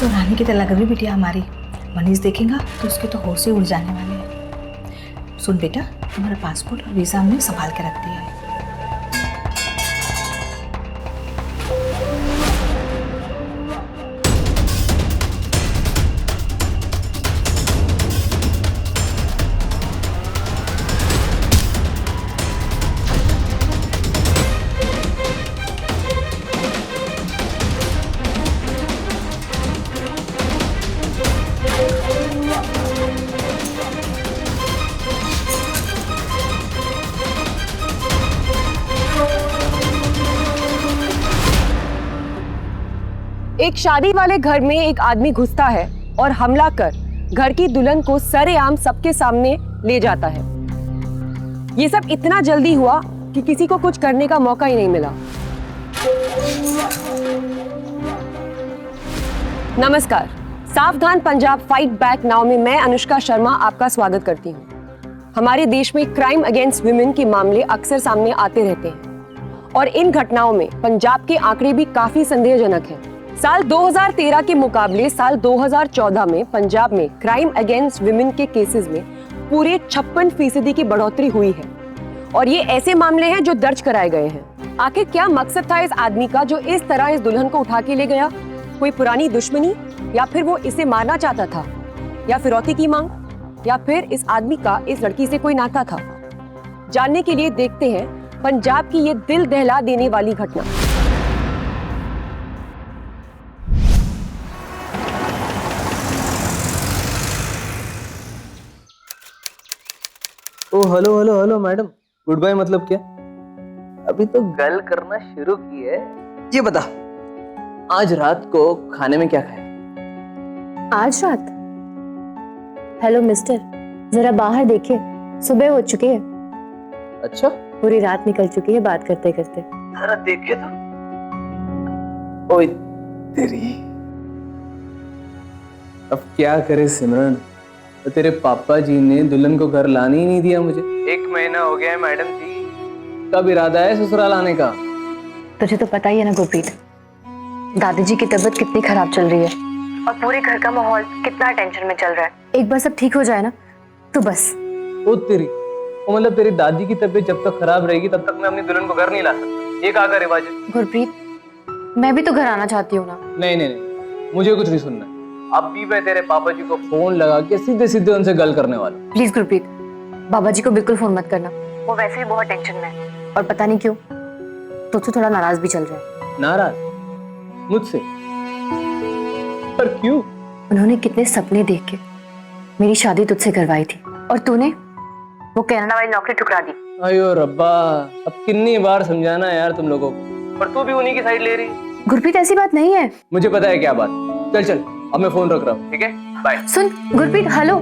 तो रानी की तरह लग रही बिटिया हमारी। मनीष देखेगा तो उसके तो होश ही उड़ जाने वाले हैं। सुन बेटा, तुम्हारा पासपोर्ट और वीज़ा हमने संभाल के रख दिया है। एक शादी वाले घर में एक आदमी घुसता है और हमला कर घर की दुल्हन को सरेआम सबके सामने ले जाता है। ये सब इतना जल्दी हुआ कि किसी को कुछ करने का मौका ही नहीं मिला। नमस्कार, सावधान पंजाब फाइट बैक नाउ में मैं अनुष्का शर्मा आपका स्वागत करती हूँ। हमारे देश में क्राइम अगेंस्ट वुमेन के मामले अक्सर सामने आते रहते हैं और इन घटनाओं में पंजाब के आंकड़े भी काफी संदेहजनक हैं। साल 2013 के मुकाबले साल 2014 में पंजाब में क्राइम अगेंस्ट विमेन के केसेस में पूरे 56% की बढ़ोतरी हुई है और ये ऐसे मामले हैं जो दर्ज कराए गए हैं। आखिर क्या मकसद था इस आदमी का जो इस तरह इस दुल्हन को उठा के ले गया? कोई पुरानी दुश्मनी, या फिर वो इसे मारना चाहता था, या फिरौती की मांग, या फिर इस आदमी का इस लड़की से कोई नाता था? जानने के लिए देखते हैं पंजाब की ये दिल दहला देने वाली घटना। Oh hello hello hello madam, good bye मतलब क्या? अभी तो गल करना शुरू की है। ये बता, आज रात को खाने में क्या खाया? आज रात? हेलो मिस्टर, जरा बाहर देखिए, सुबह हो चुकी है। अच्छा, पूरी रात निकल चुकी है बात करते करते। जरा देखे तो। ओए तेरी, अब क्या करे सिमरन, तो तेरे पापा जी ने दुल्हन को घर लाने ही नहीं दिया मुझे। 1 महीना हो गया है मैडम जी। कब इरादा है ससुराल आने का? तुझे तो पता ही है ना गुरप्रीत, दादी जी की तबीयत कितनी खराब चल रही है और पूरे घर का माहौल कितना टेंशन में चल रहा है। एक बार सब ठीक हो जाए ना तो बस। ओ तेरी, वो मतलब तेरी दादी की तबीयत जब तक खराब रहेगी तब तक मैं अपनी दुल्हन को घर नहीं ला सकता? ये कहाँ का रिवाज है? गुरप्रीत, मैं भी तो घर आना चाहती हूँ ना। नहीं नहीं नहीं, मुझे कुछ नहीं सुनना। अब भी मैं तेरे पापा जी को फोन लगा के सीधे सीधे उनसे गल करने वाला। प्लीज गुरप्रीत, बाबा जी को बिल्कुल फोन मत करना, वो वैसे ही बहुत टेंशन में है और पता नहीं क्यों तुझसे थोड़ा नाराज भी चल रहा है। नाराज मुझसे? पर क्यों? उन्होंने कितने सपने देख के मेरी शादी तुझसे करवाई थी और तूने वो कनाडा वाली नौकरी ठुकरा दी। अयो रब्बा, अब कितनी बार समझाना है यार तुम लोगों को, पर तू भी उन्हीं की साइड ले रही है। गुरप्रीत, ऐसी बात नहीं है। मुझे पता है क्या बात। चल चल, अब मैं फोन रख रहा हूँ, ठीक है? बाय। सुन गुरप्रीत, हेलो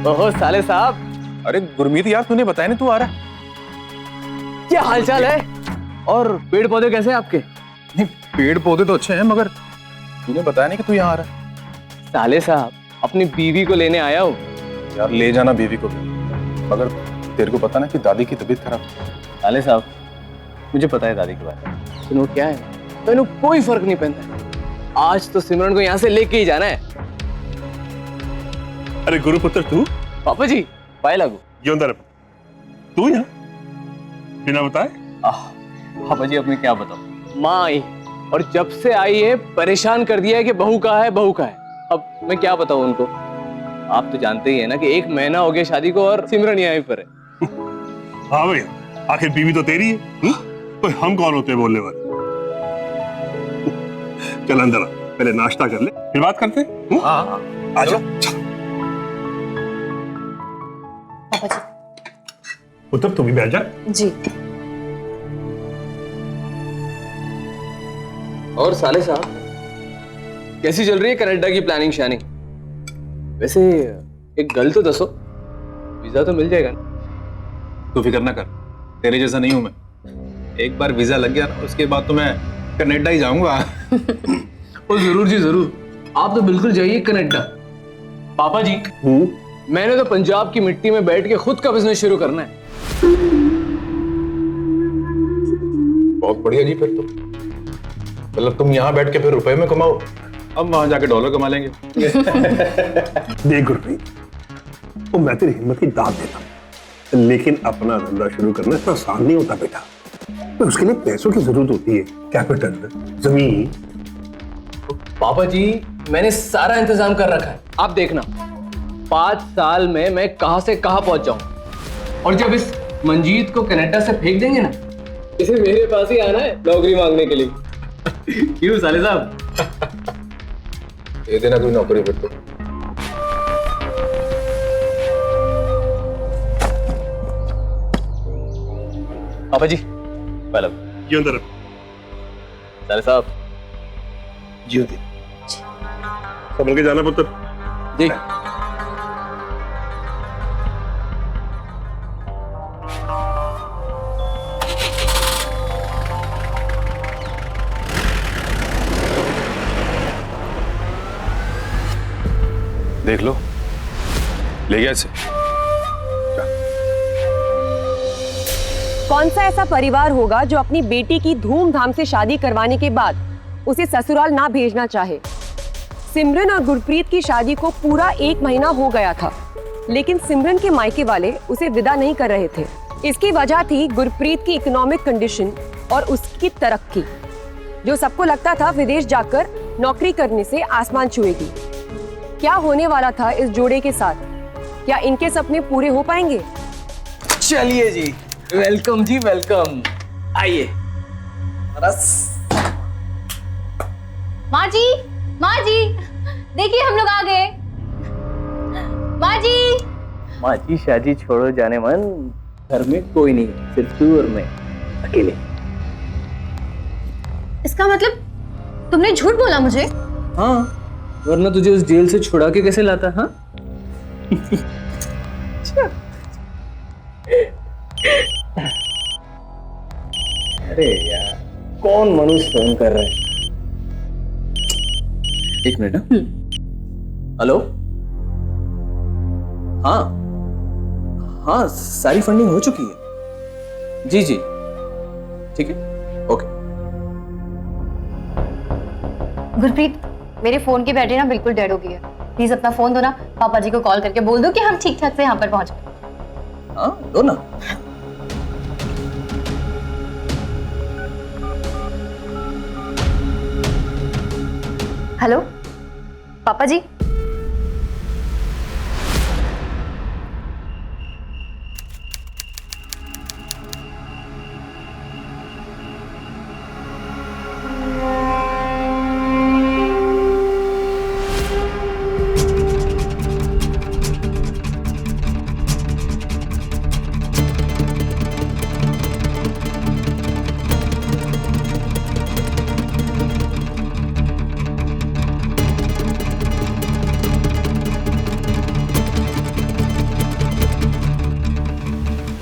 ओहो साले साहब। अरे गुरमीत यार, तूने बताया नहीं तू आ रहा है। क्या हालचाल है? और पेड़ पौधे कैसे हैं आपके? नहीं, पेड़ पौधे तो अच्छे हैं, मगर तूने बताया नहीं कि तू यहाँ आ रहा है। साले साहब, अपनी बीवी को लेने आया हूँ। यार ले जाना बीवी को भी, मगर तेरे को पता ना कि दादी की तबीयत खराब। साले साहब, मुझे पता है दादी के बारे में। सुनो क्या है, मैंने कोई फर्क नहीं पड़ता। आज तो सिमरन को यहाँ से लेके ही जाना है। अरे गुरुपुत्र तू? पापा जी, पाए लागू। ये अंदर तू यहाँ बिना बताए? पापा जी, अब मैं क्या बताऊं। माँ आई और जब से आई है परेशान कर दिया है कि बहू कहाँ है, बहू कहाँ है। अब मैं क्या बताऊं उनको। आप तो जानते ही है ना कि 1 महीना हो गया शादी को और सिमरन यहाँ पर है। हाँ भैया, आखिर बीवी तो तेरी है, तो हम कौन होते हैं बोलने वाले? चल अंदर आ, पहले नाश्ता कर ले फिर बात करते हैं। हाँ, आ जाओ। पुत्र तू भी बैठ जा। जी। और साले साहब, कैसी चल रही है कनाडा की प्लानिंग शानिंग? वैसे एक गल तो दसो, वीजा तो मिल जाएगा ना? तू फिक्र ना कर, तेरे जैसा नहीं हूं मैं। एक बार वीजा लग गया ना, उसके बाद तो मैं कनाडा ही जाऊंगा। ओ जरूर जी जरूर, आप तो बिल्कुल जाइए कनाडा। पापा जी, मैंने तो पंजाब की मिट्टी में बैठ के खुद का बिजनेस शुरू करना है। बहुत बढ़िया जी, फिर तो मतलब तुम यहाँ बैठ के फिर रुपए में कमाओ, अब वहां जाके डॉलर कमा लेंगे। देख गुरप्रीत, तो मैं तेरी हिम्मत की दाद देता हूं, लेकिन अपना धंधा शुरू करना इतना आसान नहीं होता बेटा। तो उसके लिए पैसों की जरूरत होती है, कैपिटल, जमीन। पापा जी, मैंने सारा इंतजाम कर रखा है, आप देखना 5 साल में मैं कहां से कहां पहुंच जाऊं। और जब इस मंजीत को कनाडा से फेंक देंगे ना, इसे मेरे पास ही आना है नौकरी मांगने के लिए। क्यों साले साहब? दे देना कोई नौकरी फिर तो। पापा जी, पहले जी अंदर साले साहब। जी होती संभल के जाना पुत्र। जी देख लो, ले गया इसे। कौन सा ऐसा परिवार होगा जो अपनी बेटी की धूमधाम से शादी करवाने के बाद उसे ससुराल ना भेजना चाहे। सिमरन और गुरप्रीत की शादी को पूरा 1 महीना हो गया था, लेकिन सिमरन के मायके वाले उसे विदा नहीं कर रहे थे। इसकी वजह थी गुरप्रीत की इकोनॉमिक कंडीशन और उसकी तरक्की, जो सबको लगता था विदेश जाकर नौकरी करने से आसमान छुएगी। क्या होने वाला था इस जोड़े के साथ? क्या इनके सपने पूरे हो पाएंगे? चलिए जी, वेलकम जी वेलकम, आइए। माँ जी, देखिए हम लोग आ गए। माँ जी। माँ जी, शादी छोड़ो जाने मन, घर में कोई नहीं, सिर्फ तू और मैं अकेले। इसका मतलब तुमने झूठ बोला मुझे? हाँ, वरना तुझे उस जेल से छुड़ा के कैसे लाता? हाँ अरे यार, कौन मनुष्य फोन कर रहा है? एक मिनट। हेलो। हाँ हाँ, सारी फंडिंग हो चुकी है। जी जी, ठीक है, ओके। गुरप्रीत, मेरे फोन की बैटरी ना बिल्कुल डेड हो गई है। प्लीज अपना फोन दो ना, पापा जी को कॉल करके बोल दो कि हम ठीक ठाक से यहाँ पर पहुंच गए। हाँ, दो ना। हेलो पापा जी।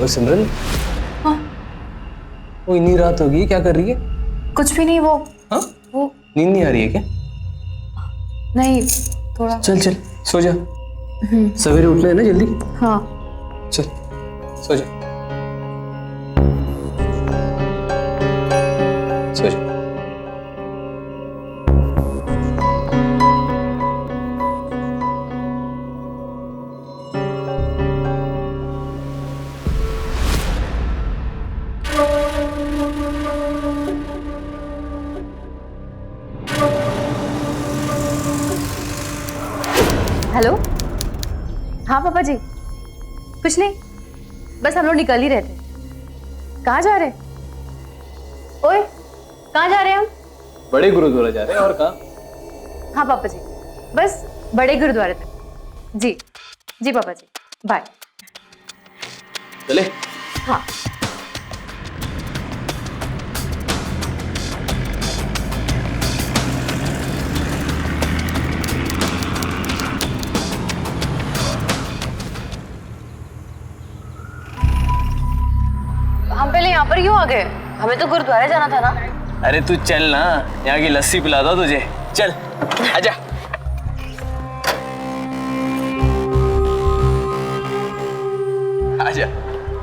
और सिमरन, हाँ? वो इतनी रात होगी, क्या कर रही है? कुछ भी नहीं। वो हाँ? वो नींद नहीं आ रही है क्या? नहीं, थोड़ा। चल चल सो जा, सवेरे उठना है ना जल्दी। हाँ चल सो जा, सो जा। हेलो। हाँ पापा जी, कुछ नहीं, बस हम लोग निकल ही रहे थे। कहाँ जा रहे? ओए, कहाँ जा रहे हैं हम? बड़े गुरुद्वारा जा रहे हैं, और कहाँ? हाँ पापा जी, बस बड़े गुरुद्वारे तक। जी जी पापा जी, बाय। चले। हाँ। पहले यहाँ पर क्यों आ गए? हमें तो गुरुद्वारे जाना था ना। अरे तू चल ना, यहाँ की लस्सी पिलाता तुझे। चल आजा। आजा।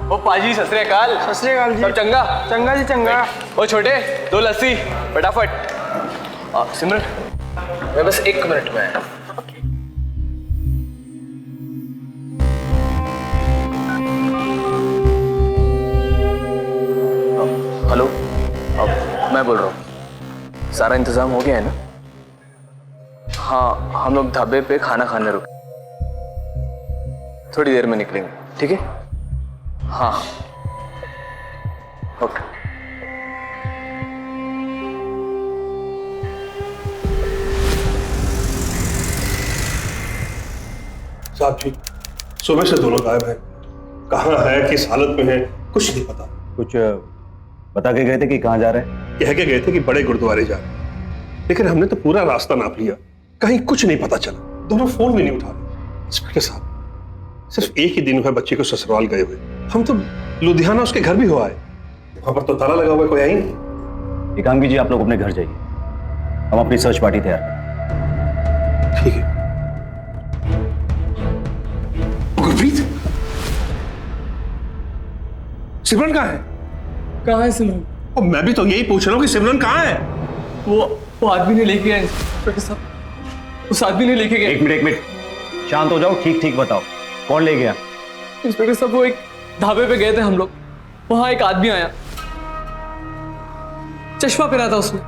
ओ पाजी सत श्री अकाल। सत श्री अकाल जी। सब चंगा? चंगा जी चंगा। ओ छोटे 2 लस्सी फटाफट। सिमरन मैं बस 1 मिनट में आया। हेलो, अब मैं बोल रहा हूँ। सारा इंतजाम हो गया है ना? हाँ, हम लोग ढाबे पे खाना खाने रुके, थोड़ी देर में निकलेंगे, ठीक है? हाँ ओके। साहब जी, सुबह से दोनों गायब हैं। कहाँ है, किस हालत में है, कुछ नहीं पता। कुछ बता के गए थे कि कहाँ जा रहे हैं? कह के गए थे कि बड़े गुरुद्वारे जा रहे हैं, लेकिन हमने तो पूरा रास्ता नाप लिया, कहीं कुछ नहीं पता चला। दोनों फोन भी नहीं उठा रहे। इंस्पेक्टर साहब, सिर्फ एक ही दिन हुआ बच्चे को ससुराल गए हुए। हम तो लुधियाना उसके घर भी हो आए, वहां पर तो ताला लगा हुआ है, कोई आई नहीं। एक काम कीजिए, आप लोग अपने घर जाइए, हम अपनी सर्च पार्टी तैयार करें। ठीक है। गुरप्रीत, सिमरन कहाँ है? कहाँ है सिमरन? और मैं भी तो यही पूछ रहा हूँ कि सिमरन कहाँ है? वो आदमी ने लेके गया इंस्पेक्टर साहब, उस आदमी ने लेके गया। एक मिनट, शांत हो जाओ, ठीक ठीक बताओ, कौन ले गया? इंस्पेक्टर साहब वो एक ढाबे पे गए थे हम लोग, वहां एक आदमी आया, चश्मा पहना था उसने,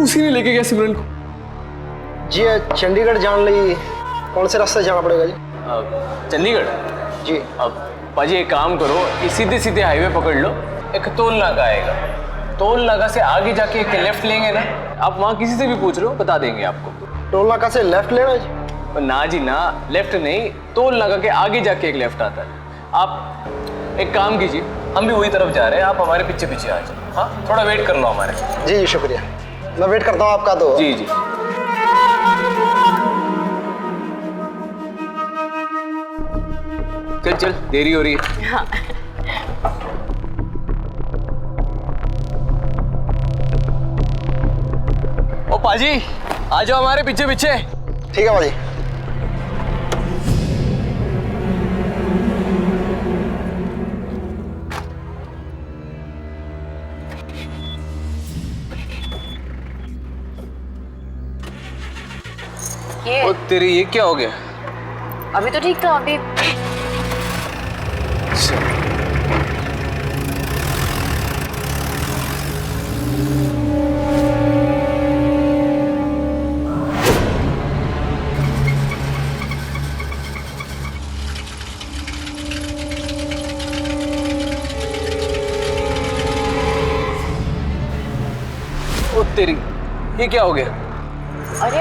उसी ने लेके गया सिमरन को। जी चंडीगढ़ जान ली, कौन से रास्ते जाना पड़ेगा जी? चंडीगढ़ जी। अब पाजी एक काम करो, ये सीधे सीधे हाईवे पकड़ लो, एक टोल नाका आएगा, टोल नाका से आगे जाके एक लेफ्ट लेंगे ना, आप वहाँ किसी से भी पूछ लो, बता देंगे आपको। टोल नाका से लेफ्ट लेना जी? ना जी ना, लेफ्ट नहीं, टोल नाका के आगे जाके एक लेफ्ट आता है। आप एक काम कीजिए, हम भी वही तरफ जा रहे हैं, आप हमारे पीछे पीछे आ जाओ। हाँ, थोड़ा वेट कर लो हमारे। जी जी शुक्रिया, मैं वेट करता हूँ आपका। तो जी जी। चल चल, देरी हो रही है। हाँ। ओ पाजी, आ जाओ हमारे पीछे पीछे। ठीक है भाजी। ये ओ तेरी, ये क्या हो गया? अभी तो ठीक था, अभी ओ तेरी, ये क्या हो गया? अरे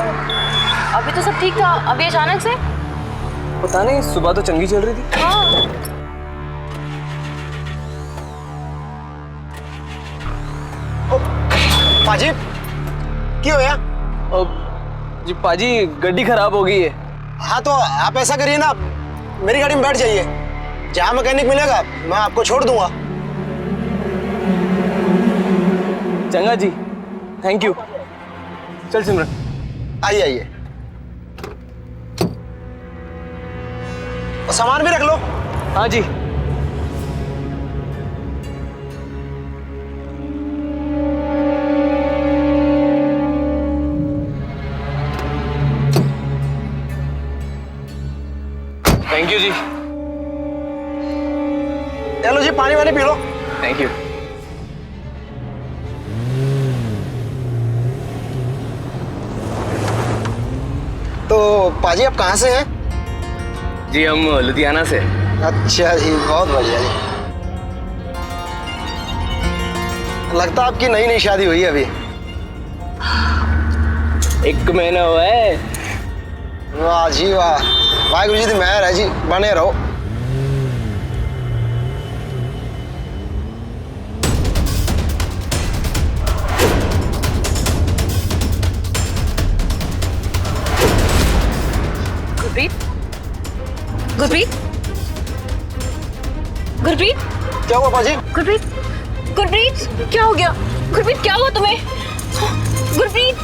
अभी तो सब ठीक था, अभी अचानक से। पता नहीं, सुबह तो चंगी चल रही थी। हाँ। पाजी की होया? जी पाजी, गड्डी खराब हो गई है। हाँ तो आप ऐसा करिए ना, मेरी गाड़ी में बैठ जाइए, जहाँ मैकेनिक मिलेगा मैं आपको छोड़ दूंगा। चंगा जी, थैंक यू। चल सिमरन। आइए आइए, और सामान भी रख लो। हाँ जी। थैंक यू जी। चलो जी, पानी वानी पी लो। Thank you. तो पाजी आप कहाँ से हैं? जी हम लुधियाना से। अच्छा जी, बहुत बढ़िया जी। लगता है आपकी नई नई शादी हुई है अभी। 1 महीना हुआ है। वाह जी वाह, वाहिगुरु जी की मेहर है जी, बने रहो। गुरप्रीत, गुरप्रीत, क्या हुआ पाजी? गुरप्रीत, गुरप्रीत, क्या हो गया? गुरप्रीत, क्या हुआ तुम्हें? गुरप्रीत,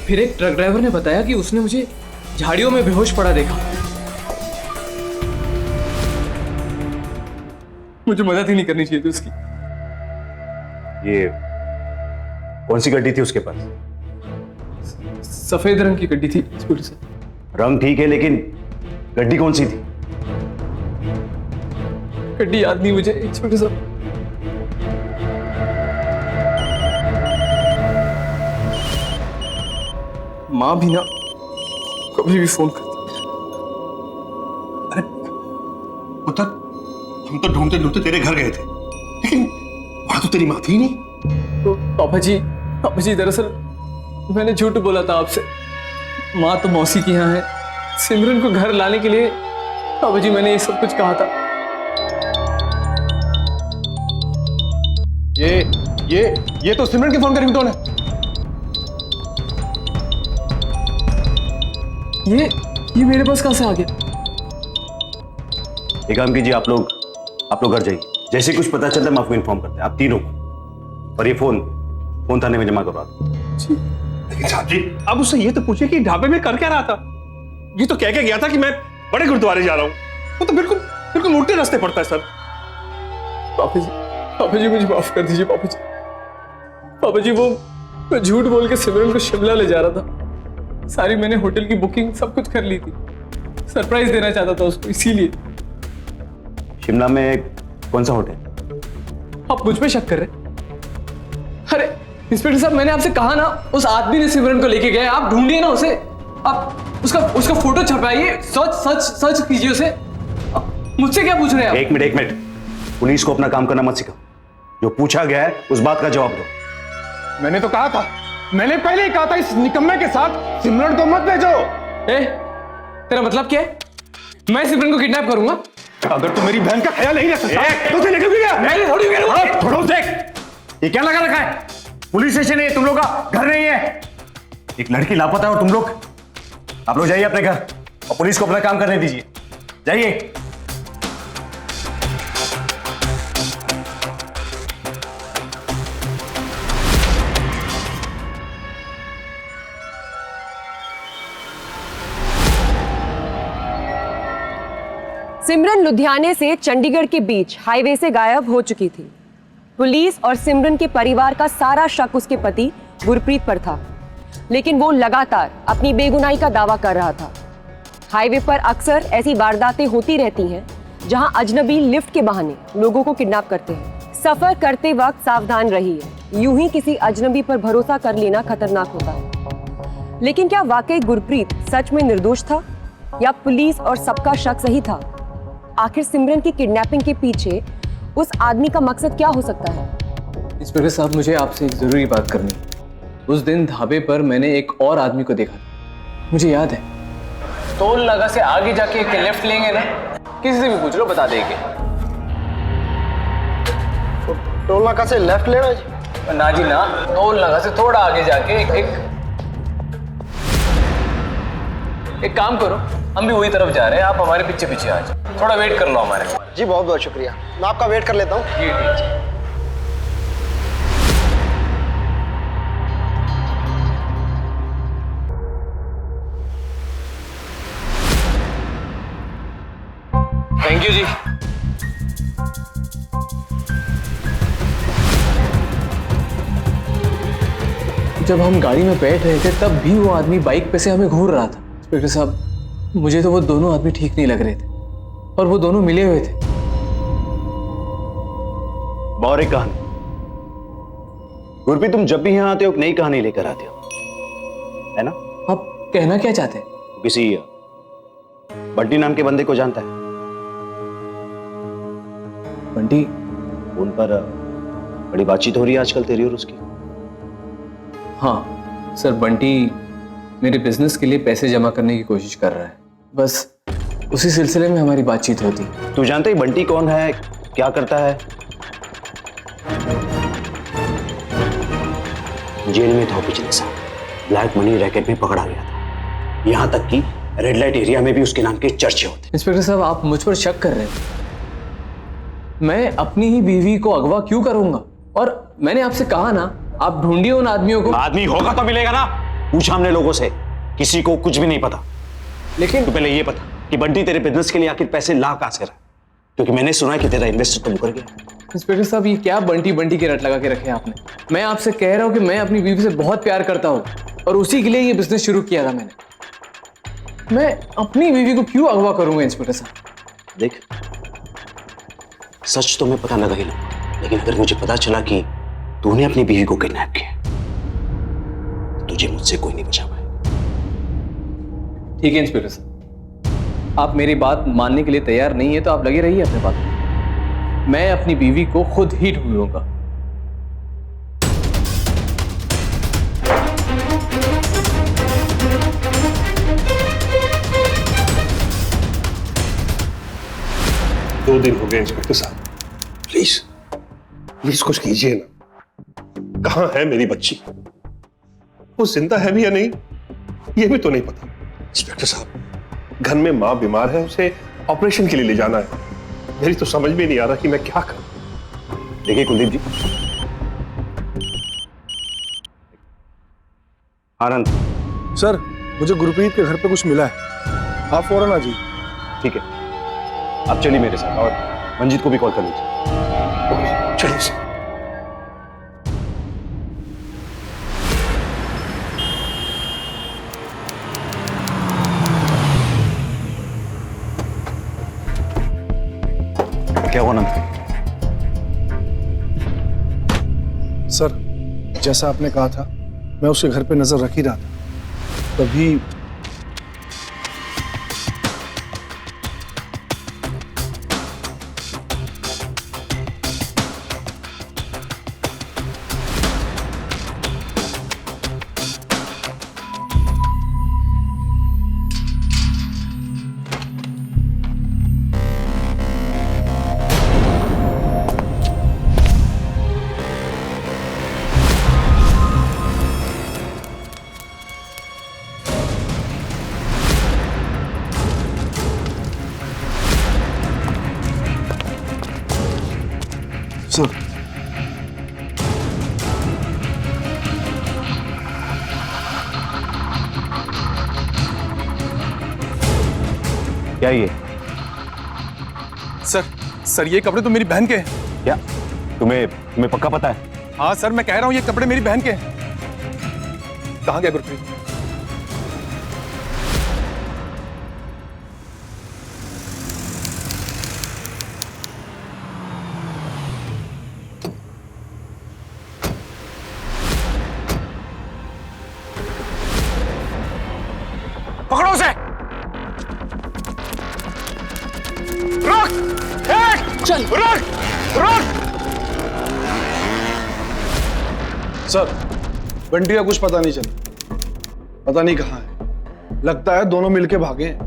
फिर एक ट्रक ड्राइवर ने बताया कि उसने मुझे झाड़ियों में बेहोश पड़ा देखा। मुझे मदद ही नहीं करनी चाहिए थी उसकी। ये कौन सी गड्डी थी उसके पास? सफेद रंग की गड्डी थी इंस्पेक्टर साहब। रंग ठीक है, लेकिन गड्डी कौन सी थी? गड्डी याद नहीं मुझे इंस्पेक्टर साहब। माँ भी ना कभी भी फोन करती। अरे पुत्र, हम तो ढूंढते ढूंढते तेरे घर गए थे, लेकिन वहां तो तेरी माँ थी नहीं। तो पापा जी दरअसल मैंने झूठ बोला था आपसे। माँ तो मौसी के यहाँ है। सिमरन को घर लाने के लिए पापा जी मैंने ये सब कुछ कहा था। ये तो सिमरन के फोन का रिंगटोन है। ये मेरे पास कहां से आ गया? एक काम कीजिए, आप लोग घर जाइए। जैसे कुछ पता चलता है हम आपको इन्फॉर्म करते हैं, आप तीनों को। और ये फोन थाने में जमा करवा दो। लेकिन साहब जी, अब उससे ये तो पूछिए कि ढाबे में कर क्या रहा था। ये तो कह के गया था कि मैं बड़े गुरुद्वारे जा रहा हूँ। वो तो बिल्कुल उल्टे रास्ते पड़ता है सर। पापा जी मुझे माफ कर दीजिए। पापा जी वो मैं झूठ बोल के सिमरन को शिमला ले जा रहा था। सारी मैंने होटल की बुकिंग सब कुछ कर ली थी। सरप्राइज देना चाहता था उसको, इसीलिए। शिमला में कौन सा होटल? आप मुझ पे शक कर रहे? अरे इंस्पेक्टर साहब, मैंने आपसे कहा ना, उस आदमी ने सिमरन को लेके गया। आप ढूंढिए ना उसे। आप उसका फोटो छपाइए, सर्च कीजिए उसे। मुझसे क्या पूछ रहे हैं आप? एक मिनट। पुलिस को अपना काम करना मत सिखाओ। जो पूछा गया है उस बात का जवाब दो। मैंने तो कहा था, मैंने पहले ही कहा था इस निकम्मे के साथ सिमरन को मत भेजो। तेरा मतलब क्या है? मैं सिमरन को किडनैप करूंगा? अगर तू मेरी बहन का ख्याल नहीं रख सकता तो उसे लेकर भी गया। मैं थोड़ी करूंगा। थोड़ा देख, ये क्या लगा रखा है? पुलिस स्टेशन है, तुम लोग का घर नहीं है। एक लड़की लापता है और तुम लोग, आप लोग जाइए अपने घर और पुलिस को अपना काम करने दीजिए। जाइए। सिमरन लुधियाने से चंडीगढ़ के बीच हाईवे से गायब हो चुकी थी। पुलिस और सिमरन के परिवार का सारा शक उसके पति गुरप्रीत पर था, लेकिन वो लगातार अपनी बेगुनाही का दावा कर रहा था। हाईवे पर अक्सर ऐसी वारदातें होती रहती हैं जहां अजनबी लिफ्ट के बहाने लोगों को किडनैप करते हैं। सफर करते वक्त सावधान रहिए। यूं ही किसी अजनबी पर भरोसा कर लेना खतरनाक होता है। लेकिन क्या वाकई गुरप्रीत सच में निर्दोष था या पुलिस और सबका शक सही था? आखिर सिमरन की किडनैपिंग के पीछे उस आदमी का मकसद क्या हो सकता है? इंस्पेक्टर साहब, मुझे आपसे एक जरूरी बात करनी है। उस दिन ढाबे पर मैंने एक और आदमी को देखा था, मुझे याद है। टोल नाका से आगे जाके एक लेफ्ट लेंगे ना, किसी से भी पूछ लो, बता देंगे। टोल नाका से लेफ्ट लेना जी? ना जी ना, टोल नाका से थोड़ा आगे जाके एक काम करो, हम भी वही तरफ जा रहे हैं, आप हमारे पीछे पीछे आ जाओ। थोड़ा वेट कर लो हमारे। जी बहुत बहुत शुक्रिया, मैं आपका वेट कर लेता हूँ। जी ठीक है। थैंक यू जी। जब हम गाड़ी में बैठ रहे थे तब भी वो आदमी बाइक पे से हमें घूर रहा था। इंस्पेक्टर साहब, मुझे तो वो दोनों आदमी ठीक नहीं लग रहे थे और वो दोनों मिले हुए थे। और एक कहानी। गुरप्रीत, तुम जब भी यहां आते हो एक नई कहानी लेकर आते हो, है ना? आप कहना क्या चाहते हैं? किसी बंटी नाम के बंदे को जानता है? बंटी? फोन पर बड़ी बातचीत हो रही है आजकल तेरी और उसकी। हाँ सर, बंटी मेरे बिजनेस के लिए पैसे जमा करने की कोशिश कर रहा है। बस उसी सिलसिले में हमारी बातचीत होती। तू जानते ही बंटी कौन है, क्या करता है? जेल में था पिछले साल, ब्लैक मनी रैकेट में पकड़ा गया था। यहां तक कि रेड लाइट एरिया में भी उसके नाम के चर्चे होते। इंस्पेक्टर साहब, आप मुझ पर शक कर रहे हैं? मैं अपनी ही बीवी को अगवा क्यों करूंगा? और मैंने आपसे कहा ना, आप ढूंढिए उन आदमियों को। आदमी होगा तो मिलेगा ना। पूछा हमने लोगों से, किसी को कुछ भी नहीं पता। लेकिन तो पहले ये पता कि बंटी तेरे बिजनेस के लिए आखिर पैसे ला कहां से रहा, क्योंकि मैंने सुना है कि तेरा इन्वेस्टर तो मुकर गया। इंस्पेक्टर साहब, ये क्या बंटी बंटी के रट लगा के रखे हैं आपने? मैं आपसे कह रहा हूं कि मैं अपनी बीवी से बहुत प्यार करता हूं और उसी के लिए ये बिजनेस शुरू किया था मैंने। मैं अपनी बीवी को क्यों अगवा करूंगा इंस्पेक्टर साहब? देख, सच तो मैं पता लगा ही लूंगा, लेकिन अगर मुझे पता चला कि तूने अपनी बीवी को किडनैप किया तो तुझे मुझसे कोई नहीं बचा पाएगा। ठीक है इंस्पेक्टर साहब, आप मेरी बात मानने के लिए तैयार नहीं है तो आप लगे रहिए अपने बात में। मैं अपनी बीवी को खुद ही ढूंढूंगा। दो दिन हो गए इंस्पेक्टर साहब, प्लीज प्लीज कुछ कीजिए ना। कहां है मेरी बच्ची? वो जिंदा है भी या नहीं ये भी तो नहीं पता। इंस्पेक्टर साहब, घर में मां बीमार है, उसे ऑपरेशन के लिए ले जाना है। मेरी तो समझ में नहीं आ रहा कि मैं क्या करूं। देखिए कुलदीप जी, आनंद सर, मुझे गुरप्रीत के घर पे कुछ मिला है, आप फौरन आ जाइए। ठीक है, आप चलिए मेरे साथ और मंजीत को भी कॉल कर लीजिए। चलिए सर। क्या हुआ नंद? सर, जैसा आपने कहा था, मैं उसके घर पे नजर रख ही रहा था, तभी सर, क्या ये? सर ये कपड़े तो मेरी बहन के हैं। क्या तुम्हें पक्का पता है? हाँ सर, मैं कह रहा हूँ ये कपड़े मेरी बहन के हैं। कहाँ गया गुरप्रीत? पकड़ो उसे! रुक! चल! रुक! सर, बंटी का कुछ पता नहीं चला, पता नहीं कहाँ है। लगता है दोनों मिलके भागे हैं।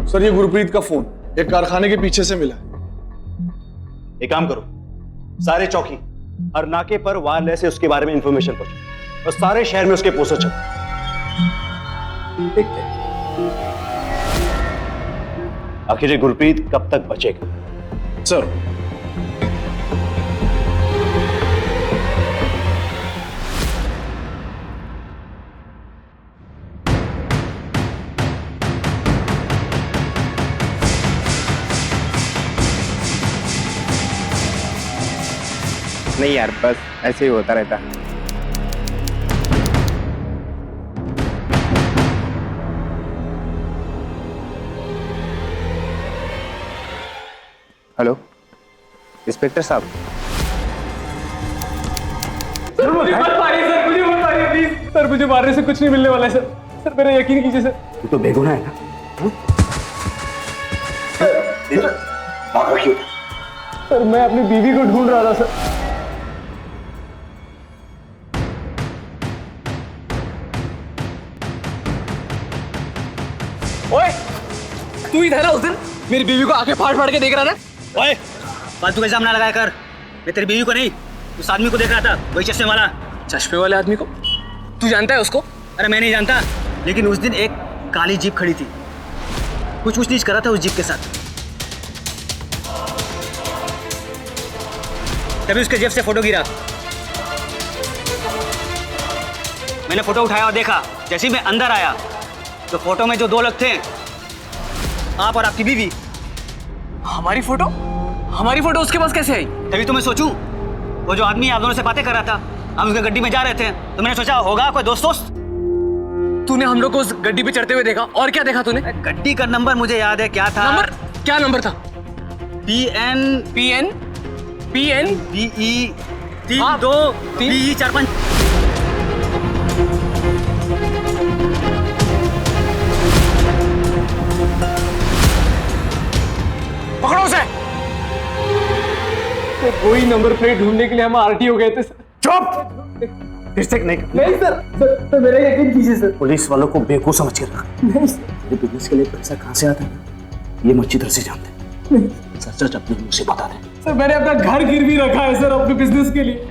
सर, ये गुरप्रीत का फोन एक कारखाने के पीछे से मिला है। एक काम करो, सारे चौकी हर नाके पर वायरलेस से उसके बारे में इंफॉर्मेशन पहुंचाओ और सारे शहर में उसके पोस्टर छपो। आखिर ये गुरप्रीत कब तक बचेगा? सर, नहीं यार, बस ऐसे ही होता रहता है। हेलो इंस्पेक्टर साहब। सर मुझे मत मारिए, सर मुझे मत मारिए प्लीज। सर मुझे मारने से कुछ नहीं मिलने वाला है सर। सर मेरा यकीन कीजिए सर। तू तो बेगुनाह है ना? भागा क्यों? सर मैं अपनी बीवी को ढूंढ रहा था सर। ओए, तू ही था ना उस दिन मेरी बीवी को आंखें फाड़ फाड़ के देख रहा था? ओए, फालतू का इल्जाम ना लगाया कर। मैं तेरी बीवी को नहीं, उस आदमी को देख रहा था, वही चश्मे वाला। चश्मे वाले आदमी को तू जानता है उसको? अरे मैं नहीं जानता, लेकिन उस दिन एक काली जीप खड़ी थी, कुछ ऊंच नीच करा था उस जीप के साथ। तभी उसके जेब से फोटो गिरा। मैंने फोटो उठाया और देखा। जैसे ही मैं अंदर आया तो फोटो में जो दो लोग थे, आप और आपकी बीवी। हमारी फोटो उसके पास कैसे आई? तभी तो मैं सोचूं, वो जो आदमी आप दोनों से बातें कर रहा था, हम उसके गड्डी में जा रहे थे, तो मैंने सोचा होगा कोई दोस्त। तूने हम लोग को उस गड्डी पे चढ़ते हुए देखा, और क्या देखा तूने? गड्डी का नंबर मुझे याद है, क्या था? नंबर? क्या नंबर था? PN BE 32 BE 45। पकड़ो उसे। तो कोई नंबर प्लेट ढूंढने के लिए हम RTO गए थे सर। चुप! फिर से नहीं सर मेरा यकीन कीजिए सर। पुलिस वालों को बेवकूफ समझ के रखा। नहीं सर। तेरे बिजनेस के लिए पैसा कहाँ से आता है ये अच्छी तरह से जानते हैं। सच अपने मुंह से बता दे। सर मैंने अपना घर गिरवी रखा है सर अपने बिजनेस के लिए।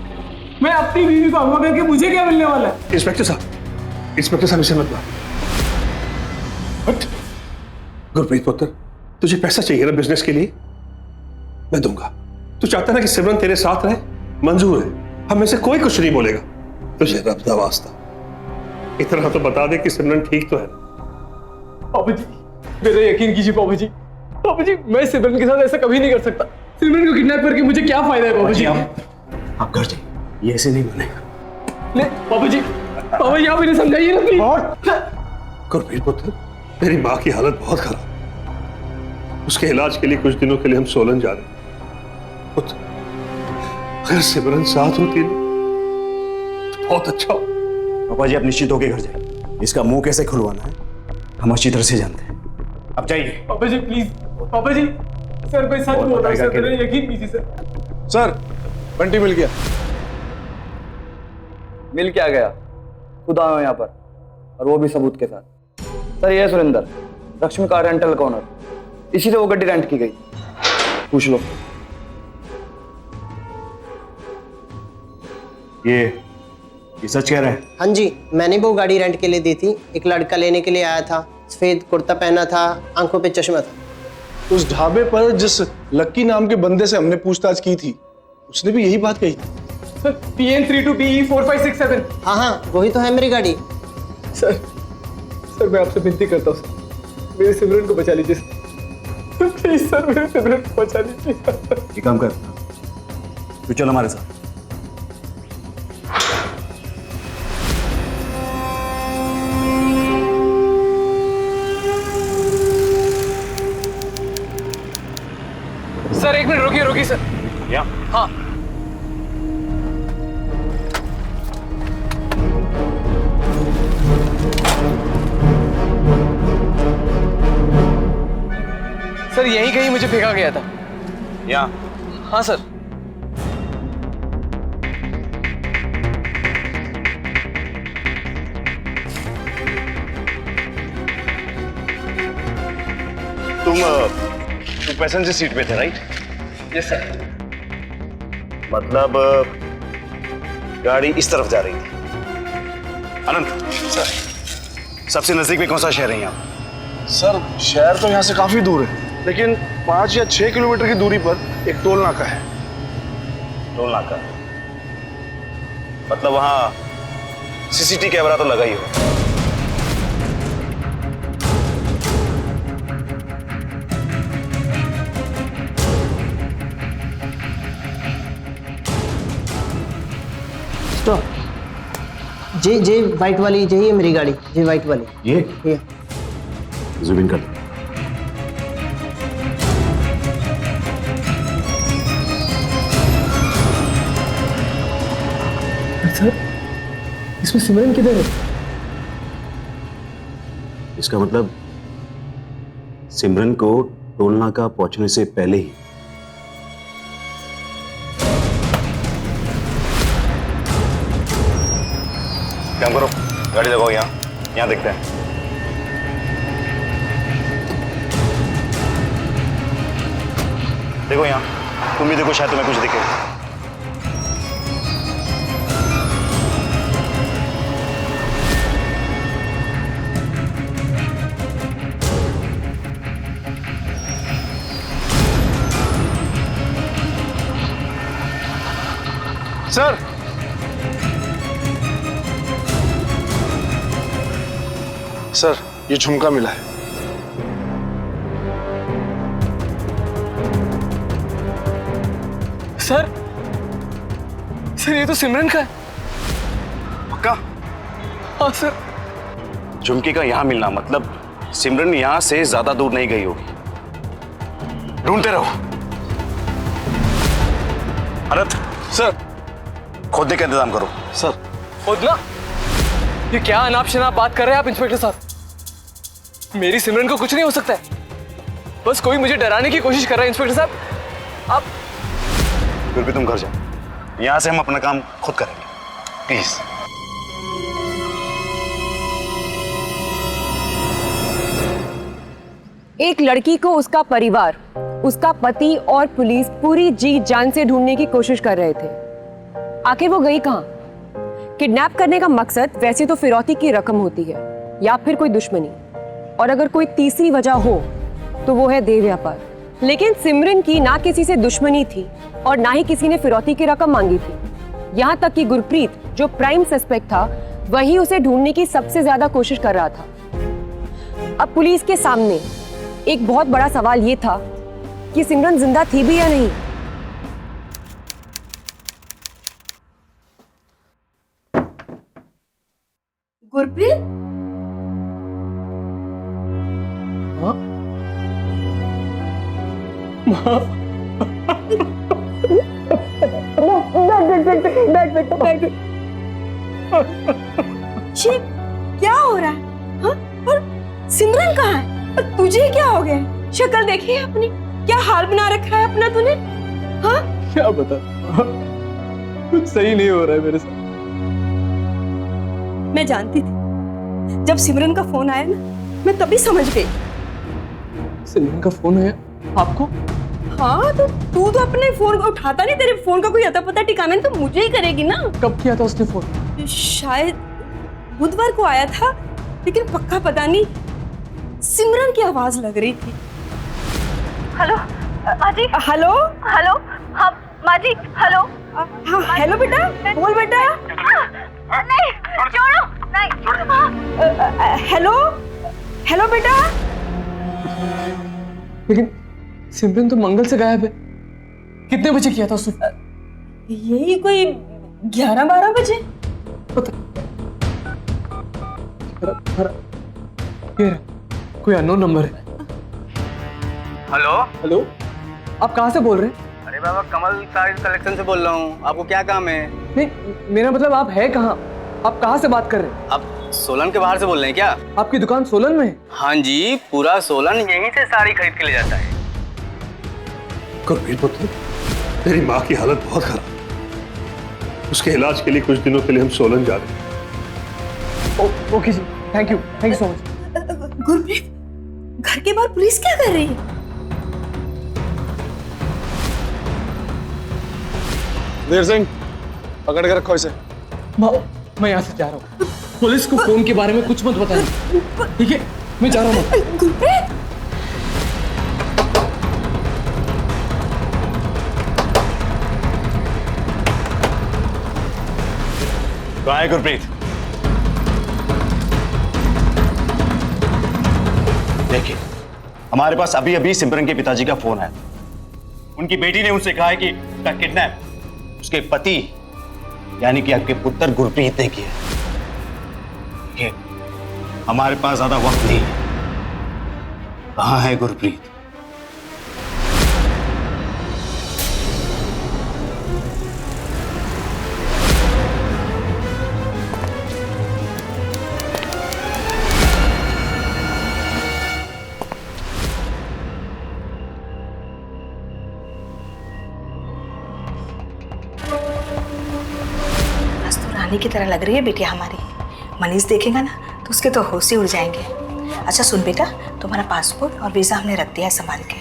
मैं अपनी बीवी को अगवा करके मुझे क्या मिलने वाला है? इंस्पेक्टर साहब इसे मत मार। गुरप्रीत पुत्र, तुझे पैसा चाहिए ना बिजनेस के लिए, मैं दूंगा। तू चाहता ना कि सिमरन तेरे साथ रहे, मंजूर है, हम में से कोई कुछ नहीं बोलेगा। तुझे रब दा वास्ता इतना तो बता दे कि सिमरन ठीक तो है। पापा जी मेरा यकीन कीजिए पापा जी। पापा जी मैं सिमरन के साथ ऐसा कभी नहीं कर सकता। सिमरन को किडनैप करके मुझे क्या फायदा है पापा जी? आप घर जाइए, ये ऐसे नहीं बनेगा। नहीं पापा जी आप इन्हें समझाइए ना प्लीज। गुरप्रीत पुत्र, मेरी माँ की हालत बहुत खराब, उसके इलाज के लिए कुछ दिनों के लिए हम सोलन जा रहे हैं। पुत्र, अगर सिमरन साथ होती ना तो बहुत अच्छा हो। पापा जी आप निश्चित होकर घर जाइए, इसका मुंह कैसे खुलवाना है हम अच्छी तरह से जानते हैं। अब जाइए। पापा जी प्लीज। पापा जी सर मैं सच बोल रहा हूँ सर, मेरा यकीन कीजिए सर। सर बंटी मिल गया। मिल क्या गया? खुद आया हूं यहाँ पर, और वो भी सबूत के साथ। सर ये सुरेंद्र, लक्ष्मी कार रेंटल का ओनर, इसी से वो गड्डी रेंट की गई, पूछ लो। ये सच कह रहे हैं? हाँ जी, मैंने वो गाड़ी रेंट के लिए दी थी। एक लड़का लेने के लिए आया था, सफेद कुर्ता पहना था, आंखों पे चश्मा था। उस ढाबे पर जिस लक्की नाम के बंदे से हमने पूछताछ की थी, उसने भी यही बात कही थी। Sir PN 32 BE 4567। हाँ वही तो है मेरी गाड़ी। सर मैं आपसे विनती करता हूँ सर, मेरे सिमरन को बचा लीजिए प्लीज सर, मेरे सिमरन को बचा लीजिए। ये काम कर, तू चल हमारे साथ। सर एक मिनट रुकिए सर। या? हाँ सर यहीं कहीं मुझे फेंका गया था। या? हाँ सर। तुम पैसेंजर सीट पे थे राइट? Yes sir. मतलब गाड़ी इस तरफ जा रही थी। अनंत सर, सबसे नजदीक में कौन सा शहर है यहाँ? सर शहर तो यहाँ से काफी दूर है, लेकिन 5 या 6 किलोमीटर की दूरी पर एक टोल नाका है। टोल नाका? मतलब वहाँ CCTV कैमरा तो लगा ही हो। जी जी वाइट वाली यही है मेरी गाड़ी, जी वाइट वाली। ये जूम इन कर दो। सर इसमें सिमरन किधर है? इसका मतलब सिमरन को टोल नाका पहुंचने से पहले ही काम करो, गाड़ी लगाओ यहाँ देखते हैं। देखो यहाँ। तुम भी देखो, शायद तुम्हें कुछ दिखे। सर, सर ये झुमका मिला है। सर सर ये तो सिमरन का है। पक्का? हाँ सर। झुमकी का यहाँ मिलना मतलब सिमरन यहाँ से ज्यादा दूर नहीं गई होगी। ढूंढते रहो। भरत सर, खोदने का इंतजाम करो। सर खोदना? ये क्या अनाप शनाप बात कर रहे हैं आप इंस्पेक्टर साहब? मेरी सिमरन को कुछ नहीं हो सकता है। बस कोई मुझे डराने की कोशिश कर रहा है इंस्पेक्टर साहब। आप फिर भी तुम घर जाओ, यहां से हम अपना काम खुद करेंगे, प्लीज। एक लड़की को उसका परिवार, उसका पति और पुलिस पूरी जी जान से ढूंढने की कोशिश कर रहे थे। आखिर वो गई कहां? किडनैप करने का मकसद वैसे तो फिरौती की रकम होती है या फिर कोई दुश्मनी, और अगर कोई तीसरी वजह हो तो वो है देह व्यापार। लेकिन सिमरन की ना किसी से दुश्मनी थी और ना ही किसी ने फिरौती की रकम मांगी थी। यहाँ तक कि गुरप्रीत जो प्राइम सस्पेक्ट था वही उसे ढूंढने की सबसे ज्यादा कोशिश कर रहा था। अब पुलिस के सामने एक बहुत बड़ा सवाल ये था कि सिमरन जिंदा थी भी या नहीं। गुरप्रीत, क्या हो रहा है? हाँ? और सिमरन कहाँ है? और तुझे क्या हो गया? शक्ल देखी है अपनी? क्या हाल बना रखा है अपना तूने? हाँ? क्या बता, कुछ सही नहीं हो रहा है मेरे साथ। मैं जानती थी, जब सिमरन का फोन आया ना मैं तभी समझ गई। सिमरन का फोन है आपको? हाँ, तो तू तो अपने फोन को उठाता नहीं, तेरे फोन का कोई अता पता ठिकाना नहीं तो मुझे ही करेगी ना। कब किया था उसने फोन? शायद बुधवार को आया था, लेकिन पक्का पता नहीं। सिमरन की आवाज लग रही थी। हेलो माजी। हेलो हेलो, हाँ माजी, हेलो। हाँ हेलो बेटा, बोल बेटा। नहीं छोड़ो, नहीं। हेलो हेलो बेटा। लेकिन सिमरन तो मंगल से गायब है। कितने बजे किया था उसने? यही कोई 11-12 बजे। कोई अननोन नंबर है। हेलो हेलो, आप कहाँ से बोल रहे हैं? अरे बाबा, कमल साइज कलेक्शन से बोल रहा हूँ। आपको क्या काम है? नहीं, मेरा मतलब आप है कहाँ? आप कहाँ से बात कर रहे हैं? आप सोलन के बाहर से बोल रहे हैं क्या? आपकी दुकान सोलन में है? हाँ जी, पूरा सोलन यहीं से साड़ी खरीद के ले जाता है। गुरप्रीत पुत्र, तेरी माँ की हालत बहुत खराब। उसके इलाज के लिए कुछ दिनों के लिए हम सोलन जा रहे हैं। Okay ji, thank you so much. Gurpreet, घर के बाहर पुलिस क्या कर रही है? देर सिंह, पकड़ के रखो इसे। मैं यहाँ से जा रहा हूँ। पुलिस को फोन के बारे में कुछ मत बताना, ठीक है? मैं जा रहा हूँ। गुरप्रीत, कहाँ है गुरप्रीत? देखिए, हमारे पास अभी अभी सिमरन के पिताजी का फोन आया। उनकी बेटी ने उनसे कहा है कि उसका किडनैप उसके पति यानी कि आपके पुत्र गुरप्रीत ने किया। देखिए, हमारे पास ज्यादा वक्त नहीं है। कहाँ है गुरप्रीत? की तरह लग रही है बेटी हमारी। मनीष देखेगा ना तो उसके तो होश ही उड़ जाएंगे। अच्छा सुन बेटा, तुम्हारा पासपोर्ट और वीजा हमने रख दिया है संभाल के।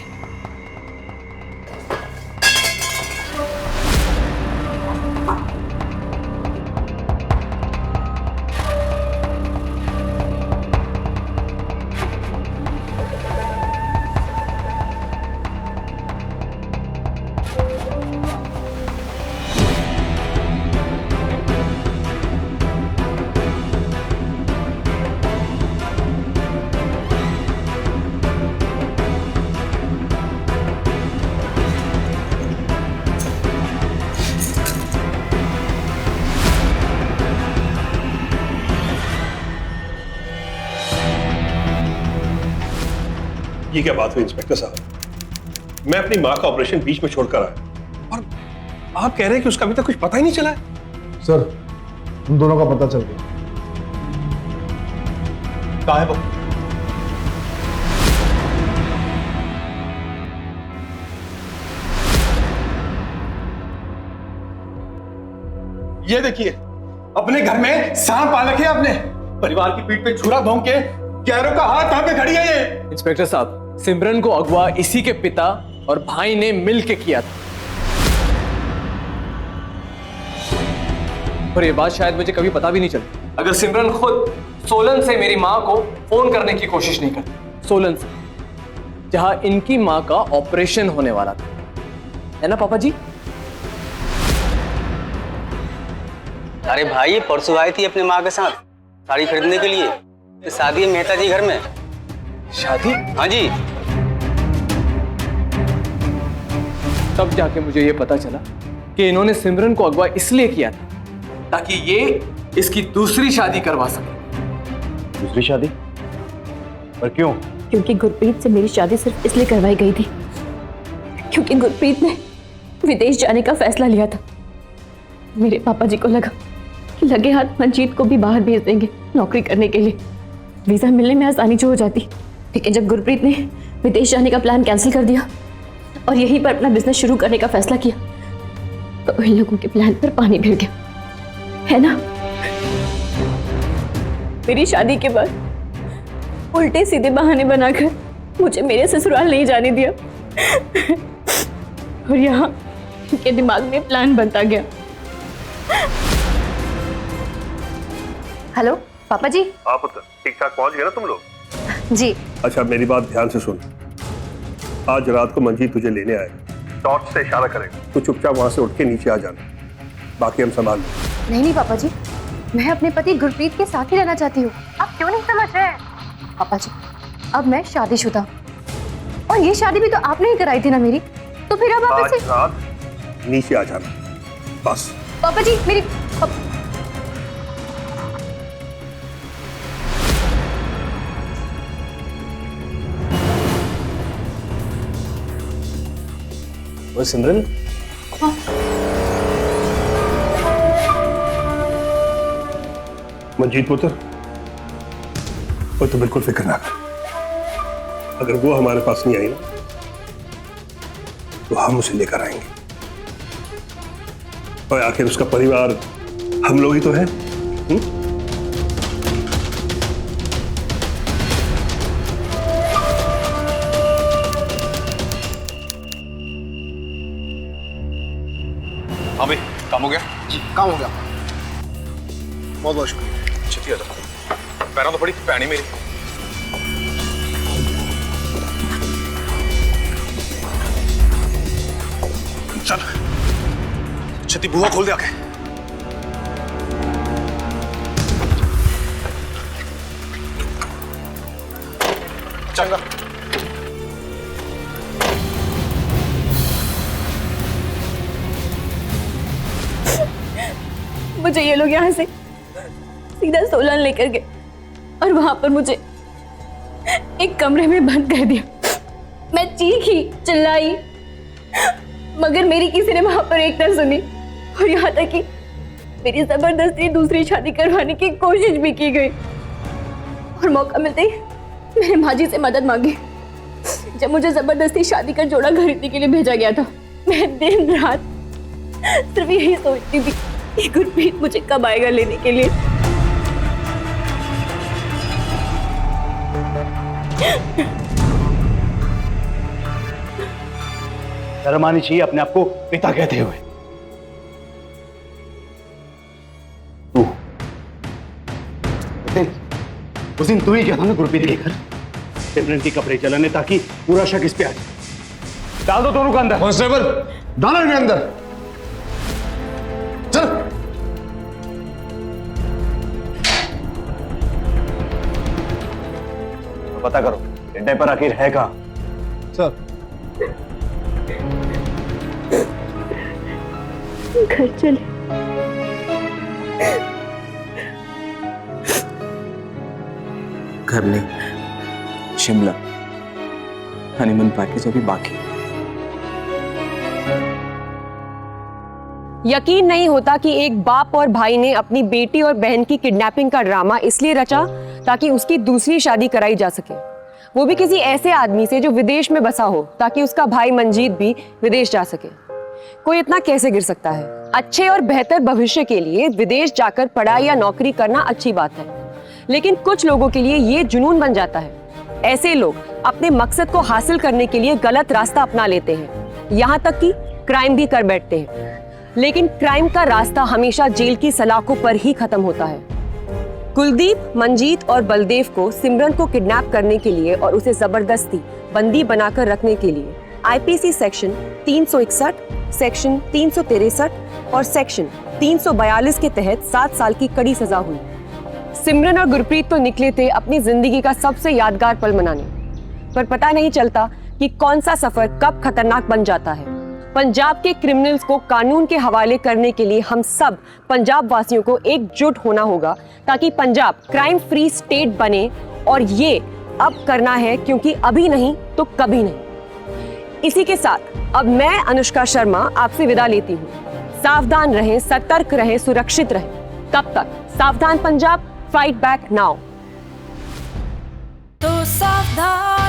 ये क्या बात हुई इंस्पेक्टर साहब? मैं अपनी माँ का ऑपरेशन बीच में छोड़कर आया और आप कह रहे हैं कि उसका अभी तक कुछ पता ही नहीं चला है। सर, उन दोनों का पता चल गया। कहाँ है वो? ये देखिए, अपने घर में सांप पाल रखे आपने। परिवार की पीठ पे छुरा भोंक के गैरों का हाथ कहां पे खड़ी है ये? इंस्पेक्टर साहब, सिमरन को अगवा इसी के पिता और भाई ने मिल के किया था, और ये बात शायद मुझे कभी पता भी नहीं चलती अगर सिमरन खुद सोलन से मेरी माँ को फोन करने की कोशिश नहीं करती। सोलन से, जहां इनकी माँ का ऑपरेशन होने वाला था, है ना पापा जी? अरे भाई, परसों आई थी अपनी माँ के साथ साड़ी खरीदने के लिए। तो शादी है मेहता जी घर में। शादी? हाँ जी। तब जाके मुझे ये पता चला कि इन्होंने सिमरन को अगवा इसलिए किया था ताकि ये इसकी दूसरी शादी करवा सके। दूसरी शादी? पर क्यों? क्योंकि गुरप्रीत से मेरी शादी सिर्फ इसलिए करवाई गई थी क्योंकि गुरप्रीत ने विदेश जाने का फैसला लिया था। मेरे पापा जी को लगा कि लगे हाथ मंजीत को भी बाहर भेज देंगे नौकरी करने के लिए, वीजा मिलने में आसानी जो हो जाती। लेकिन जब गुरप्रीत ने विदेश जाने का प्लान कैंसिल कर दिया और यहीं पर अपना बिजनेस शुरू करने का फैसला किया, तो इन लोगों के प्लान पर पानी फिर गया, है ना? मेरी शादी के बाद उल्टे सीधे बहाने बनाकर मुझे मेरे ससुराल नहीं जाने दिया और यहाँ उनके दिमाग में प्लान बनता गया। हेलो पापा जी। हाँ पुत्र, ठीक ठाक पहुंच गए ना तुम लोग? जी। अच्छा, मेरी बात ध्यान से सुन। आज रात को मंजीत तुझे लेने आएगा, टॉर्च से इशारा करेगा, तू चुपचाप वहां से उठ के नीचे आ जाना, बाकी हम संभाल लेंगे। नहीं नहीं पापा जी, मैं अपने पति गुरप्रीत के साथ ही रहना चाहती हूँ। आप क्यों नहीं समझ रहे? पापा जी, अब मैं शादीशुदा हूँ और ये शादी भी तो आपने ही कराई थी ना मेरी, तो फिर अब आप आज ऐसे। रात नीचे आ जाना बस। पापा जी मेरी वो सिमरन, मंजीत पुत्र, और तो बिल्कुल फिक्र ना कर। अगर वो हमारे पास नहीं आई ना, तो हम उसे लेकर आएंगे। और आखिर उसका परिवार हम लोग ही तो हैं। हाँ भाई, काम हो गया? जी, काम हो गया। बहुत बहुत शुक्रिया। छुट्टी आता पैरों तो बड़ी पैनी मेरी। चल छती बुआ खोल दे आके। चल मुझे ये लोग यहाँ से सीधा सोलन लेकर गए और वहां पर मुझे एक कमरे में बंद कर दिया। मैं चीखी चिल्लाई, मगर मेरी किसी ने वहां पर एक न सुनी और यहाँ तक कि मेरी जबरदस्ती दूसरी शादी करवाने की कोशिश भी की गई। और मौका मिलते ही मैंने माँ जी से मदद मांगी। जब मुझे जबरदस्ती शादी का जोड़ा खरीदने के लिए भेजा गया था, मैं दिन रात सिर्फ यही सोचती थी कि गुरप्रीत मुझे कब आएगा लेने के लिए। शर्म आनी चाहिए अपने आप को पिता कहते हुए। उस दिन तू ही क्या था ना गुरप्रीत के घर सिमरन के कपड़े चलाने, ताकि पूरा शक इस पे आ जाए। डाल दो दोनों को अंदर। कांस्टेबल, डालो इन्हें अंदर। चल। तो पता करो अड्डे पर आखिर है कहां? सर, घर चले। घर नहीं, शिमला। हनीमून पैकेज अभी बाकी है। यकीन नहीं होता कि एक बाप और भाई ने अपनी बेटी और बहन की किडनैपिंग का ड्रामा इसलिए रचा ताकि उसकी दूसरी शादी कराई जा सके, वो भी किसी ऐसे आदमी से जो विदेश में बसा हो, ताकि उसका भाई मंजीत भी विदेश जा सके। कोई इतना कैसे गिर सकता है? अच्छे और बेहतर भविष्य के लिए विदेश जाकर पढ़ाई या नौकरी करना अच्छी बात है, लेकिन कुछ लोगों के लिए ये जुनून बन जाता है। ऐसे लोग अपने मकसद को हासिल करने के लिए गलत रास्ता अपना लेते हैं, यहाँ तक कि क्राइम भी कर बैठते हैं। लेकिन क्राइम का रास्ता हमेशा जेल की सलाखों पर ही खत्म होता है। कुलदीप, मंजीत और बलदेव को सिमरन को किडनैप करने के लिए और उसे जबरदस्ती बंदी बनाकर रखने के लिए आईपीसी सेक्शन 361, सेक्शन 363 और सेक्शन 342 के तहत 7 साल की कड़ी सजा हुई। सिमरन और गुरप्रीत तो निकले थे अपनी जिंदगी का सबसे यादगार पल मनाने, पर पता नहीं चलता कि कौन सा सफर कब खतरनाक बन जाता है। पंजाब के क्रिमिनल्स को कानून के हवाले करने के लिए हम सब पंजाब वासियों को एकजुट होना होगा, ताकि पंजाब क्राइम फ्री स्टेट बने। और ये अब करना है, क्योंकि अभी नहीं तो कभी नहीं। इसी के साथ अब मैं अनुष्का शर्मा आपसे विदा लेती हूँ। सावधान रहें, सतर्क रहें, सुरक्षित रहें। तब तक सावधान पंजाब, फाइट बैक नाउ। तो सावधान